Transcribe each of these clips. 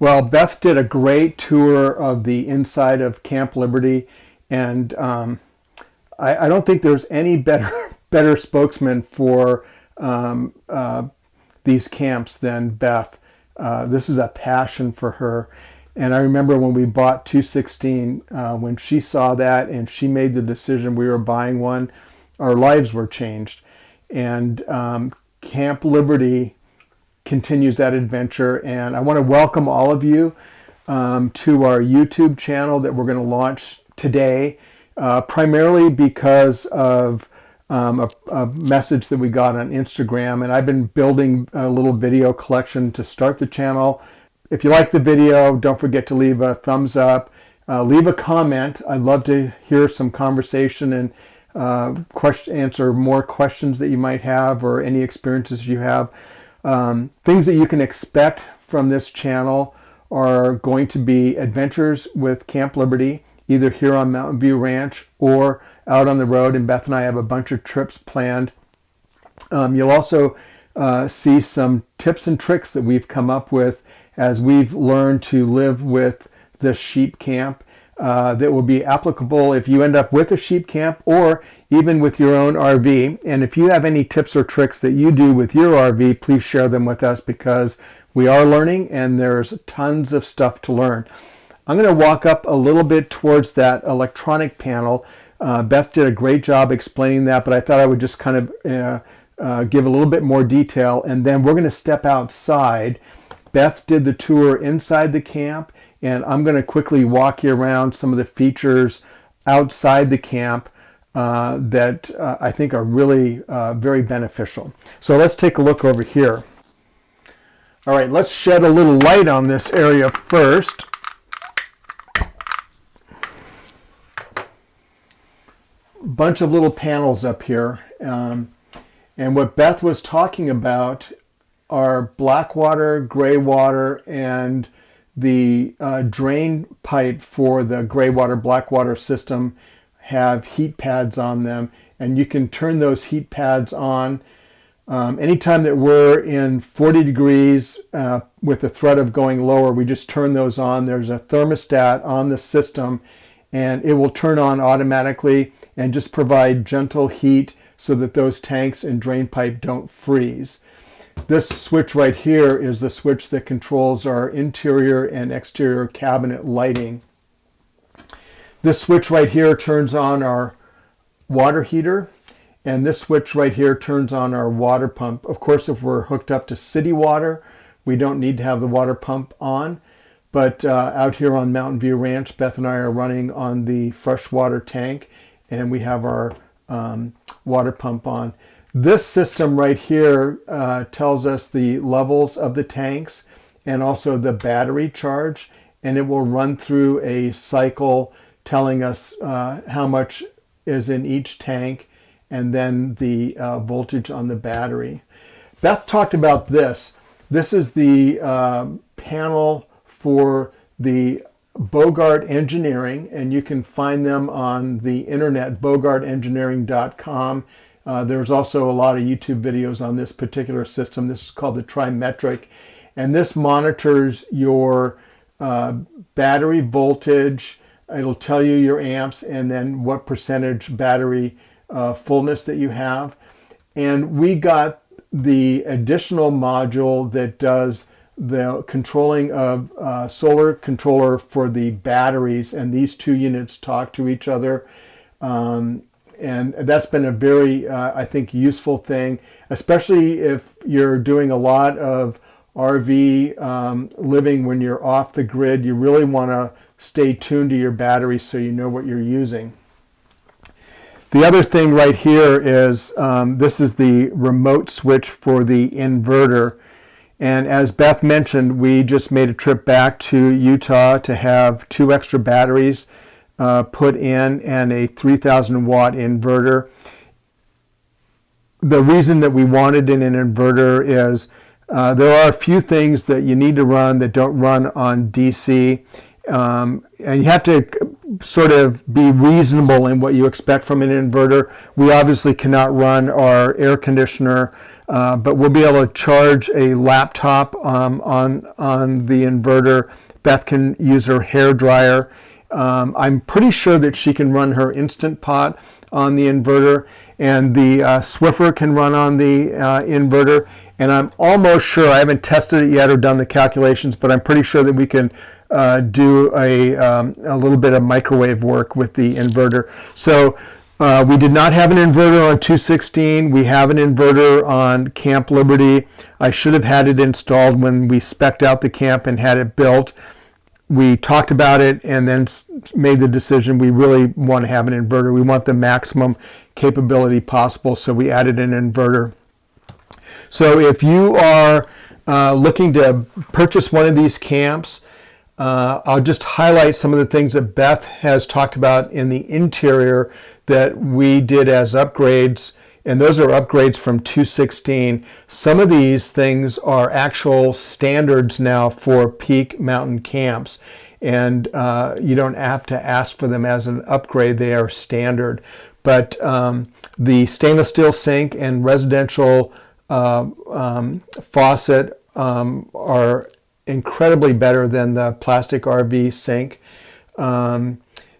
Well, Beth did a great tour of the inside of Camp Liberty, and I don't think there's any better spokesman for these camps than Beth. This is a passion for her. And I remember when we bought 216, when she saw that and she made the decision we were buying one, our lives were changed. And Camp Liberty continues that adventure. And I want to welcome all of you to our YouTube channel that we're going to launch today, primarily because of a message that we got on Instagram. And I've been building a little video collection to start the channel. If you like the video, don't forget to leave a thumbs up, leave a comment. I'd love to hear some conversation and answer more questions that you might have or any experiences you have. Things that you can expect from this channel are going to be adventures with Camp Liberty, either here on Mountain View Ranch or out on the road, and Beth and I have a bunch of trips planned. You'll also see some tips and tricks that we've come up with as we've learned to live with this sheep camp that will be applicable if you end up with a sheep camp or even with your own RV. And if you have any tips or tricks that you do with your RV, please share them with us, because we are learning and there's tons of stuff to learn. I'm going to walk up a little bit towards that electronic panel. Beth did a great job explaining that, but I thought I would just kind of give a little bit more detail, and then we're going to step outside. Beth did the tour inside the camp, and I'm going to quickly walk you around some of the features outside the camp that I think are really very beneficial. So let's take a look over here. All right, let's shed a little light on this area first. Bunch of little panels up here, and what Beth was talking about are black water, gray water, and the drain pipe for the gray water, black water system have heat pads on them, and you can turn those heat pads on anytime that we're in 40 degrees with the threat of going lower. We just turn those on. There's a thermostat on the system, and it will turn on automatically and just provide gentle heat so that those tanks and drain pipe don't freeze. This switch right here is the switch that controls our interior and exterior cabinet lighting. This switch right here turns on our water heater, and this switch right here turns on our water pump. Of course, if we're hooked up to city water, we don't need to have the water pump on. But out here on Mountain View Ranch, Beth and I are running on the freshwater tank, and we have our water pump on. This system right here tells us the levels of the tanks and also the battery charge, and it will run through a cycle telling us how much is in each tank and then the voltage on the battery. Beth talked about this. This is the panel for the Bogart Engineering, and you can find them on the internet, bogartengineering.com. There's also a lot of YouTube videos on this particular system. This is called the Trimetric, and this monitors your battery voltage. It'll tell you your amps and then what percentage battery fullness that you have. And we got the additional module that does the controlling of solar controller for the batteries, and these two units talk to each other. And that's been a very, I think, useful thing, especially if you're doing a lot of RV living when you're off the grid. You really want to stay tuned to your batteries so you know what you're using. The other thing right here is this is the remote switch for the inverter. And as Beth mentioned, we just made a trip back to Utah to have 2 extra batteries put in and a 3,000 watt inverter. The reason that we wanted an inverter is there are a few things that you need to run that don't run on DC. And you have to sort of be reasonable in what you expect from an inverter. We obviously cannot run our air conditioner but we'll be able to charge a laptop on the inverter. Beth can use her hair dryer. I'm pretty sure that she can run her Instant Pot on the inverter, and the Swiffer can run on the inverter. And I'm almost sure, I haven't tested it yet or done the calculations, but I'm pretty sure that we can do a little bit of microwave work with the inverter. So we did not have an inverter on 216. We have an inverter on Camp Liberty. I should have had it installed when we spec'd out the camp and had it built. We talked about it and then made the decision we really want to have an inverter. We want the maximum capability possible, so we added an inverter. So if you are looking to purchase one of these camps, I'll just highlight some of the things that Beth has talked about in the interior that we did as upgrades, and those are upgrades from 216. Some of these things are actual standards now for Peak Mountain camps, and you don't have to ask for them as an upgrade. They are standard. But the stainless steel sink and residential faucet are incredibly better than the plastic RV sink.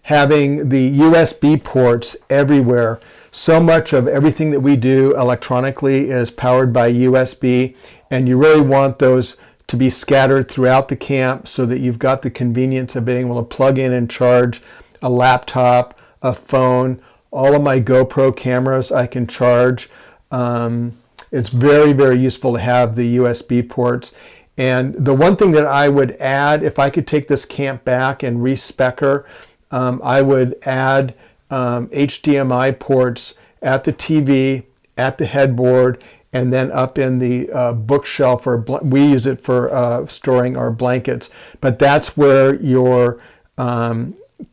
Having the USB ports everywhere. So much of everything that we do electronically is powered by USB, and you really want those to be scattered throughout the camp so that you've got the convenience of being able to plug in and charge a laptop, a phone. All of my GoPro cameras I can charge. It's very, very useful to have the USB ports. And the one thing that I would add, if I could take this camp back and respec her, I would add HDMI ports at the TV, at the headboard, and then up in the bookshelf. Or we use it for storing our blankets. But that's where your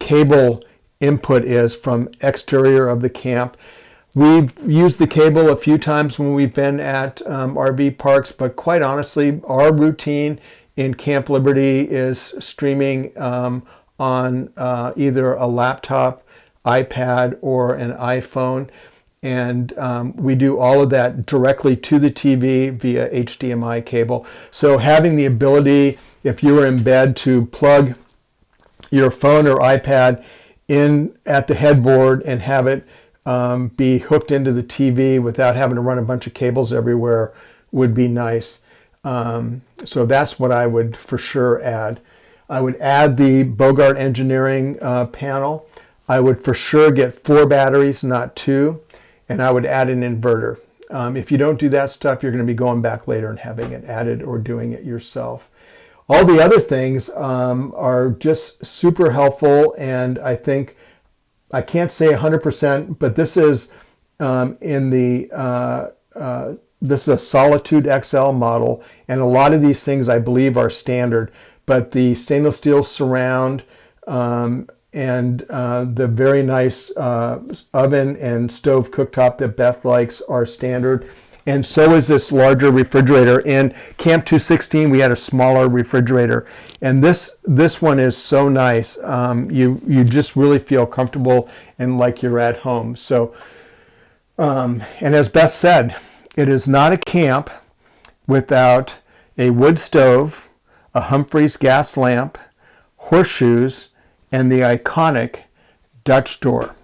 cable input is from exterior of the camp. We've used the cable a few times when we've been at RV parks, but quite honestly, our routine in Camp Liberty is streaming on either a laptop, iPad, or an iPhone. And we do all of that directly to the TV via HDMI cable. So having the ability, if you were in bed, to plug your phone or iPad in at the headboard and have it be hooked into the TV without having to run a bunch of cables everywhere would be nice. So that's what I would for sure add. I would add the Bogart Engineering panel. I would for sure get 4 batteries, not 2, and I would add an inverter. If you don't do that stuff, you're going to be going back later and having it added or doing it yourself. All the other things are just super helpful, and I think I can't say 100%, but this is this is a Solitude XL model, and a lot of these things I believe are standard. But the stainless steel surround and the very nice oven and stove cooktop that Beth likes are standard. And so is this larger refrigerator. In Camp 216, we had a smaller refrigerator, and this one is so nice. You just really feel comfortable and like you're at home. So, and as Beth said, it is not a camp without a wood stove, a Humphreys gas lamp, horseshoes, and the iconic Dutch door.